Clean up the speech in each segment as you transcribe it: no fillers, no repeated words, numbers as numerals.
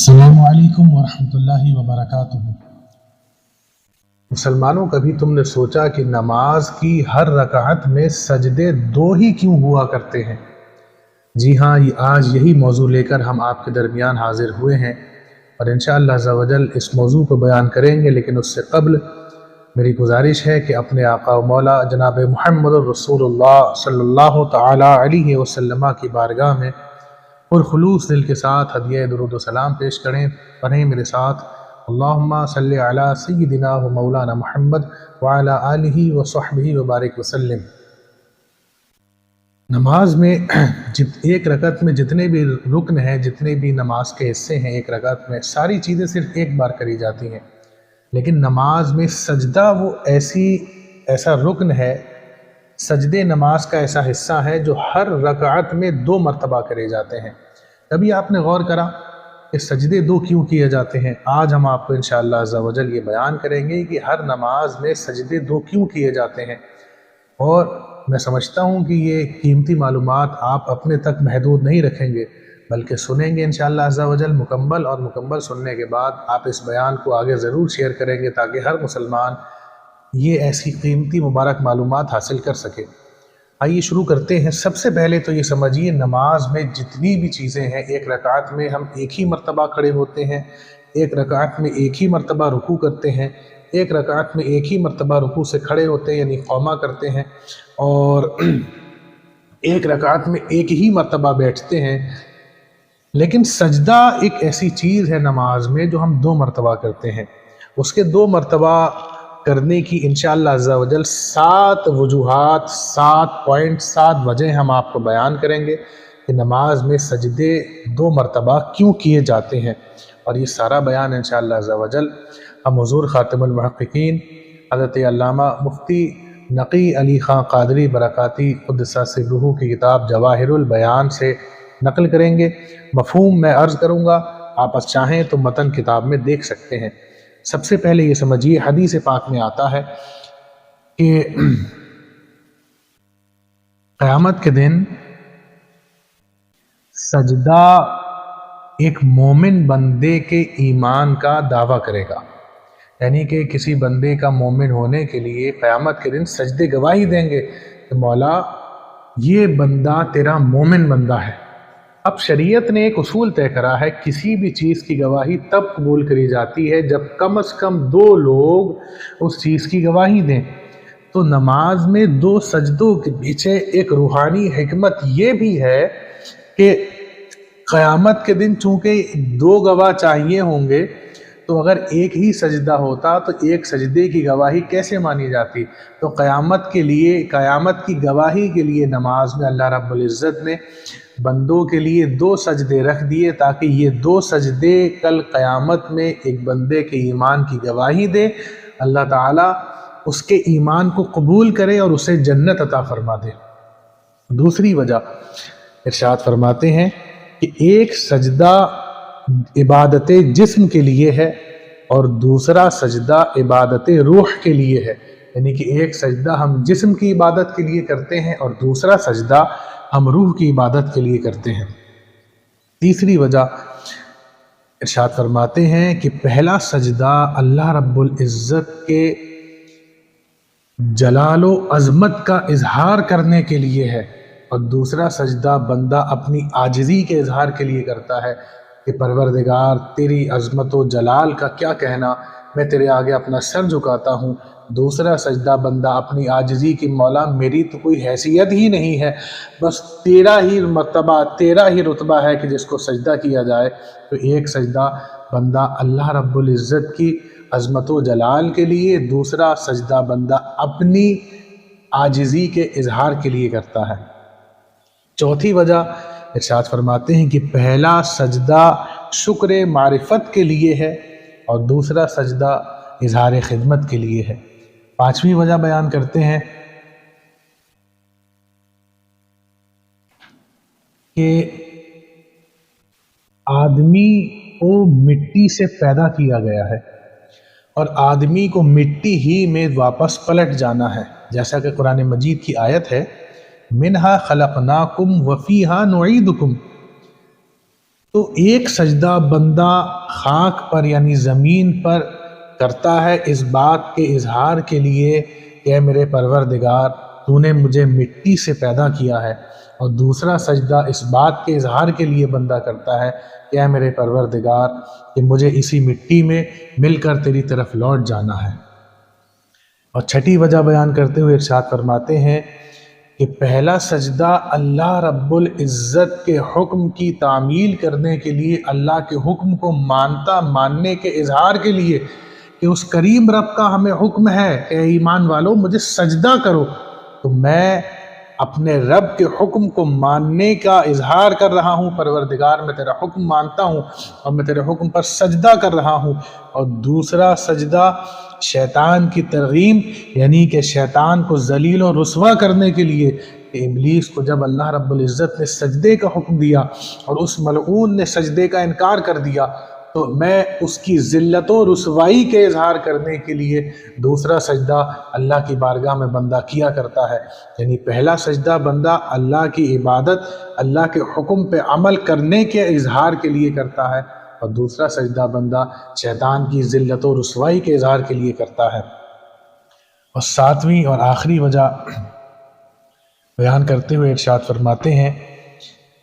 अस्सलामु अलैकुम वरहमतुल्लाहि वबरकातुहू। मुसलमानों, कभी तुमने सोचा कि नमाज की हर रकात में सजदे दो ही क्यों हुआ करते हैं? जी हाँ, आज यही मौजू लेकर हम आपके दरमियान हाजिर हुए हैं और इंशाअल्लाह अज़्ज़ा वजल इस मौजू को बयान करेंगे। लेकिन उससे कबल मेरी गुजारिश है कि अपने आका व मौला जनाब मुहम्मद रसूलुल्लाह सल्लल्लाहु तआला अलैहि वसल्लम की बारगाह में और खुलूस दिल के साथ हदिया दुरूद व सलाम पेश करें। पढ़ें मेरे साथ, अल्लाहुम्मा सल्लि अला सय्यिदिना व मौलाना मुहम्मद व अला आलिहि व सहबिहि व बारिक वसल्लम। नमाज में एक रकत में जितने भी रुकन हैं, जितने भी नमाज के हिस्से हैं, एक रकत में सारी चीज़ें सिर्फ एक बार करी जाती हैं। लेकिन नमाज में सजदा वो ऐसा रुकन है, सजदे नमाज का ऐसा हिस्सा है जो हर रकात में 2 मरतबा करे जाते हैं। कभी आपने गौर करा कि सजदे 2 क्यों किए जाते हैं? आज हम आपको इंशाअल्लाह अज़्ज़ा वजल ये बयान करेंगे कि हर नमाज में सजदे 2 क्यों किए जाते हैं। और मैं समझता हूँ कि ये कीमती मालूमात आप अपने तक महदूद नहीं रखेंगे, बल्कि सुनेंगे इंशाअल्लाह अज़्ज़ा वजल मुकम्मल, और मुकम्मल सुनने के बाद आप इस बयान को आगे ज़रूर शेयर करेंगे ताकि हर मुसलमान ये ऐसी कीमती मुबारक मालूमात हासिल कर सके। आइए शुरू करते हैं। सबसे पहले तो ये समझिए, नमाज में जितनी भी चीज़ें हैं, एक रकात में हम एक ही मरतबा खड़े होते हैं, एक रकात में एक ही मरतबा रुकू करते हैं, एक रकात में एक ही मरतबा रुकू से खड़े होते हैं यानी क़ौमा करते हैं, और एक रकात में एक ही मरतबा बैठते हैं। लेकिन सजदा एक ऐसी चीज़ है नमाज में जो हम 2 मरतबा करते हैं। उसके 2 मरतबा करने की इंशाअल्लाह अज़्ज़ा वजल 7 वजूहात, 7 पॉइंट, 7 वजह हम आपको बयान करेंगे कि नमाज में सजदे 2 मरतबा क्यों किए जाते हैं। और ये सारा बयान इंशाअल्लाह अज़्ज़ा वजल हम हुज़ूर ख़ातिमुल मुहक़्क़िक़ीन हज़रत अल्लामा मुफ्ती नक़ी अली ख़ां क़ादरी बरकाती क़ुद्दसा सिर्रुहु की किताब जवाहिरुल बयान से नक़ल करेंगे। मफ़हूम मैं अर्ज़ करूँगा, आप चाहें तो मतन किताब में देख सकते हैं। सबसे पहले ये समझिए, हदीस पाक में आता है कि क़यामत के दिन सजदा एक मोमिन बंदे के ईमान का दावा करेगा, यानी कि किसी बंदे का मोमिन होने के लिए क़यामत के दिन सजदे गवाही देंगे कि मौला ये बंदा तेरा मोमिन बंदा है। अब शरीयत ने एक उसूल तय करा है, किसी भी चीज़ की गवाही तब कबूल करी जाती है जब कम से कम 2 लोग उस चीज़ की गवाही दें। तो नमाज में 2 सजदों के पीछे एक रूहानी हिकमत ये भी है कि क़यामत के दिन चूँकि 2 गवाह चाहिए होंगे, तो अगर एक ही सजदा होता तो एक सजदे की गवाही कैसे मानी जाती? तो क़यामत की गवाही के लिए नमाज में अल्लाह रब्बुल इज़्ज़त ने बंदों के लिए 2 सजदे रख दिए, ताकि ये 2 सजदे कल क़यामत में एक बंदे के ईमान की गवाही दे, अल्लाह ताला उसके ईमान को कबूल करे और उसे जन्नत अता फरमा दे। दूसरी वजह इरशाद फरमाते हैं कि एक सजदा इबादत जिस्म के लिए है और दूसरा सजदा इबादत रूह के लिए है, यानी कि एक सजदा हम जिस्म की इबादत के लिए करते हैं और दूसरा सजदा हम रूह की इबादत के लिए करते हैं। तीसरी वजह इरशाद फरमाते हैं कि पहला सजदा अल्लाह रब्बुल इज़्ज़त के जलालो अज़मत का इजहार करने के लिए है, और दूसरा सजदा बंदा अपनी आजिज़ी के इजहार के लिए करता है कि परवरदिगार तेरी अज़मत व जलाल का क्या कहना, मैं तेरे आगे अपना सर झुकाता हूँ। दूसरा सजदा बंदा अपनी आजिज़ी की, मौला मेरी तो कोई हैसियत ही नहीं है, बस तेरा ही मर्तबा, तेरा ही रुतबा है कि जिसको सजदा किया जाए। तो एक सजदा बंदा अल्लाह रब्बुल इज़्ज़त की अज़मत व जलाल के लिए, दूसरा सजदा बंदा अपनी आजिज़ी के इजहार के लिए करता है। चौथी वजह इरशाद फरमाते हैं कि पहला सजदा शुक्र मारिफत के लिए है और दूसरा सजदा इजहार खिदमत के लिए है। पांचवी वजह बयान करते हैं कि आदमी को मिट्टी से पैदा किया गया है और आदमी को मिट्टी ही में वापस पलट जाना है, जैसा कि कुरान मजीद की आयत है, मिनहा खलकनाकुम वफीहा नुईदुकुम, تو ایک سجدہ بندہ خاک پر یعنی زمین پر کرتا ہے اس بات کے اظہار کے لیے کہ اے میرے پروردگار تو نے مجھے مٹی سے پیدا کیا ہے، اور دوسرا سجدہ اس بات کے اظہار کے لیے بندہ کرتا ہے کہ اے میرے پروردگار کہ مجھے اسی مٹی میں مل کر تیری طرف لوٹ جانا ہے۔ اور چھٹی وجہ بیان کرتے ہوئے ارشاد فرماتے ہیں کہ پہلا سجدہ اللہ رب العزت کے حکم کی تعمیل کرنے کے لیے، اللہ کے حکم کو ماننے کے اظہار کے لیے کہ اس کریم رب کا ہمیں حکم ہے کہ اے ایمان والو مجھے سجدہ کرو، تو میں اپنے رب کے حکم کو ماننے کا اظہار کر رہا ہوں، پروردگار میں تیرا حکم مانتا ہوں اور میں تیرے حکم پر سجدہ کر رہا ہوں۔ اور دوسرا سجدہ شیطان کی ترغیب، یعنی کہ شیطان کو ذلیل و رسوا کرنے کے لیے کہ ابلیس کو جب اللہ رب العزت نے سجدے کا حکم دیا اور اس ملعون نے سجدے کا انکار کر دیا، تو میں اس کی ذلت و رسوائی کے اظہار کرنے کے لیے دوسرا سجدہ اللہ کی بارگاہ میں بندہ کیا کرتا ہے۔ یعنی پہلا سجدہ بندہ اللہ کی عبادت، اللہ کے حکم پہ عمل کرنے کے اظہار کے لیے کرتا ہے، اور دوسرا سجدہ بندہ شیطان کی ذلت و رسوائی کے اظہار کے لیے کرتا ہے۔ اور ساتویں اور آخری وجہ بیان کرتے ہوئے ارشاد فرماتے ہیں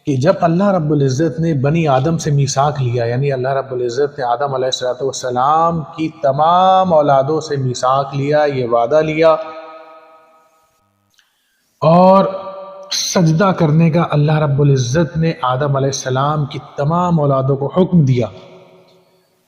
کہ جب اللہ رب العزت نے بنی آدم سے میثاق لیا، یعنی اللہ رب العزت نے آدم علیہ السلام کی تمام اولادوں سے میثاق لیا، یہ وعدہ لیا، اور سجدہ کرنے کا اللہ رب العزت نے آدم علیہ السلام کی تمام اولادوں کو حکم دیا،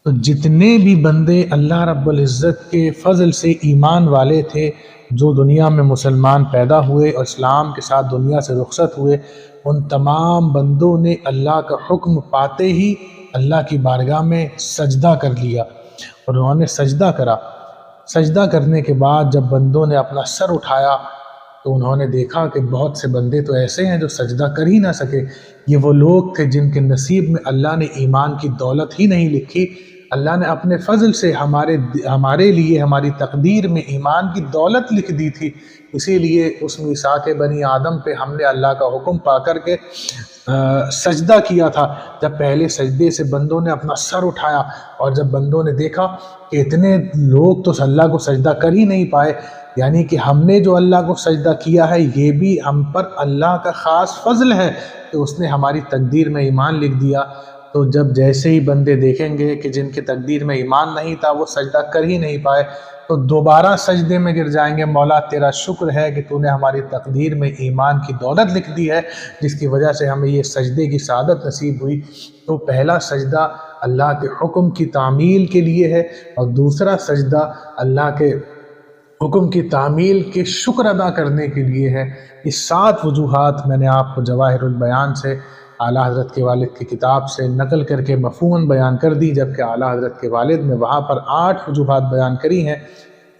تو جتنے بھی بندے اللہ رب العزت کے فضل سے ایمان والے تھے، جو دنیا میں مسلمان پیدا ہوئے اور اسلام کے ساتھ دنیا سے رخصت ہوئے، ان تمام بندوں نے اللہ کا حکم پاتے ہی اللہ کی بارگاہ میں سجدہ کر لیا، اور انہوں نے سجدہ کرا۔ سجدہ کرنے کے بعد جب بندوں نے اپنا سر اٹھایا تو انہوں نے دیکھا کہ بہت سے بندے تو ایسے ہیں جو سجدہ کر ہی نہ سکے۔ یہ وہ لوگ تھے جن کے نصیب میں اللہ نے ایمان کی دولت ہی نہیں لکھی۔ اللہ نے اپنے فضل سے ہمارے لیے ہماری تقدیر میں ایمان کی دولت لکھ دی تھی، اسی لیے اس میثاق بنی آدم پہ ہم نے اللہ کا حکم پا کر کے سجدہ کیا تھا۔ جب پہلے سجدے سے بندوں نے اپنا سر اٹھایا اور جب بندوں نے دیکھا کہ اتنے لوگ تو اللہ کو سجدہ کر ہی نہیں پائے، یعنی کہ ہم نے جو اللہ کو سجدہ کیا ہے یہ بھی ہم پر اللہ کا خاص فضل ہے کہ اس نے ہماری تقدیر میں ایمان لکھ دیا، تو جب جیسے ہی بندے دیکھیں گے کہ جن کی تقدیر میں ایمان نہیں تھا وہ سجدہ کر ہی نہیں پائے، تو دوبارہ سجدے میں گر جائیں گے، مولا تیرا شکر ہے کہ تو نے ہماری تقدیر میں ایمان کی دولت لکھ دی ہے، جس کی وجہ سے ہمیں یہ سجدے کی سعادت نصیب ہوئی۔ تو پہلا سجدہ اللہ کے حکم کی تعمیل کے لیے ہے، اور دوسرا سجدہ اللہ کے حکم کی تعمیل کے شکر ادا کرنے کے لیے ہے۔ یہ 7 وجوہات میں نے آپ کو جواہر البیان سے اعلیٰ حضرت کے والد کی کتاب سے نقل کر کے مفہوماً بیان کر دی، جبکہ اعلیٰ حضرت کے والد نے وہاں پر 8 وجوہات بیان کری ہیں۔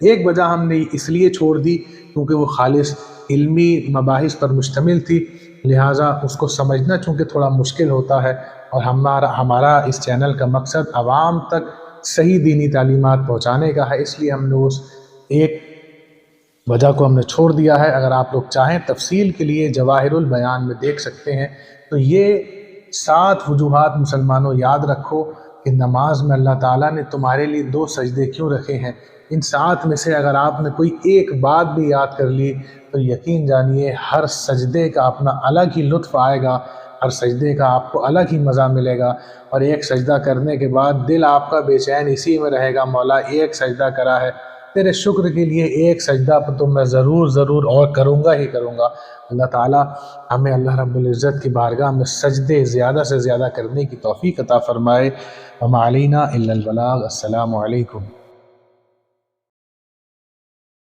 ایک وجہ ہم نے اس لیے چھوڑ دی کیونکہ وہ خالص علمی مباحث پر مشتمل تھی، لہٰذا اس کو سمجھنا چونکہ تھوڑا مشکل ہوتا ہے، اور ہمارا اس چینل کا مقصد عوام تک صحیح دینی تعلیمات پہنچانے کا ہے، اس لیے ہم نے اس ایک وجہ کو ہم نے چھوڑ دیا ہے۔ اگر آپ لوگ چاہیں تفصیل کے لیے جواہر البیان میں دیکھ سکتے ہیں۔ تو یہ 7 وجوہات مسلمانوں یاد رکھو کہ نماز میں اللہ تعالیٰ نے تمہارے لیے 2 سجدے کیوں رکھے ہیں۔ ان 7 میں سے اگر آپ نے کوئی ایک بات بھی یاد کر لی تو یقین جانیے ہر سجدے کا اپنا الگ ہی لطف آئے گا، ہر سجدے کا آپ کو الگ ہی مزہ ملے گا، اور ایک سجدہ کرنے کے بعد دل آپ کا بے چین اسی میں رہے گا، مولا ایک سجدہ کرا ہے، تیرے شکر کے لیے ایک سجدہ پر تو میں ضرور اور کروں گا ہی کروں گا۔ اللہ تعالیٰ ہمیں اللہ رب العزت کی بارگاہ میں سجدے زیادہ سے زیادہ کرنے کی توفیق عطا فرمائے۔ وما علینا الا البلاغ۔ السلام علیکم۔